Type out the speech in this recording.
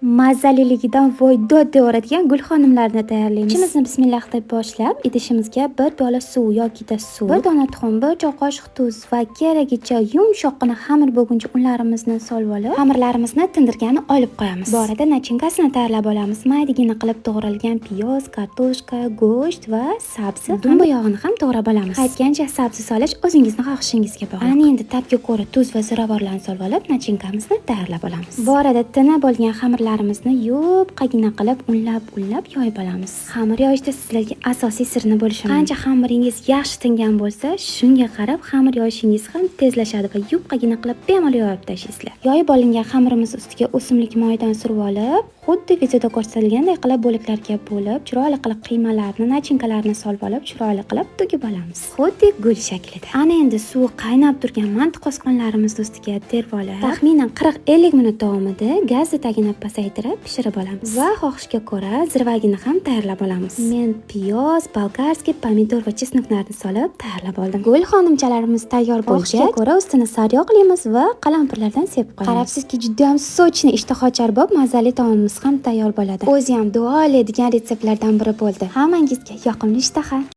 Mazaliligidan voy dod devoradigan gulxonimlarni tayyorlaymiz. Ishimizni bismillah deb boshlab, idishimizga bir piyola suv yoki suv, bir dona tuxum, bir choy qoshiq tuz va keragicha yumshoqqina xamir bo'lguncha unlarimizni solib olib, xamirlarimizni tindirgani olib qo'yamiz. Bu orada nachinkasini tayyorlab olamiz. Maydigina qilib to'g'ralgan piyoz, kartoshka, go'sht va sabzi, dumba yog'ini ham to'g'rab olamiz. Qaytgancha sabzi solish o'zingizning xohishingizga bog'liq. Ana endi tabga ko'ra tuz va ziravorlarni solib olib, nachinkamizni tayyorlab olamiz. Bu orada tinib bo'lgan xamirlarimizni yupqagina qilib unlab yoyib olamiz. Xamir yoyishda sizlarga asosiy sirni bo'lishaman. Qancha xamiringiz yaxshi tingan bo'lsa, shunga qarab xamir yoyishingiz ham tezlashadi va yupqagina qilib bemalol yoyib tashlaysizlar. Yoyib olingan xamirimiz ustiga o'simlik moyidan surib olib, xuddi videoda ko'rsatilgandek qilib bo'laklarga bo'lib, chiroyli qilib qiymalarni, nachinkalarni solib olib, chiroyli qilib tugib olamiz. Xuddi gul shaklida. Ana endi suvi qaynab turgan mantiq qosqonlarimizni ustiga terib olib, taxminan 40-50 minut davomida gazni tagini pasaytirib pishirib olamiz va xohishga ko'ra zirvagini ham tayyorlab olamiz. Men piyoz, bolgarskiy, pomidor va chesnoklarni solib tayyorlab oldim. Gul xonimchalarimiz tayyor bo'lgach, ko'ra ustini sariyog'laymiz va qalampirlardan sepib qo'yamiz. Qarabsizki, juda ham sochni ishtahocharbop mazali taomimiz ham tayyor bo'ladi. O'zi ham duo oladigan retseptlardan biri bo'ldi. Hammangizga yoqimli ishtaha.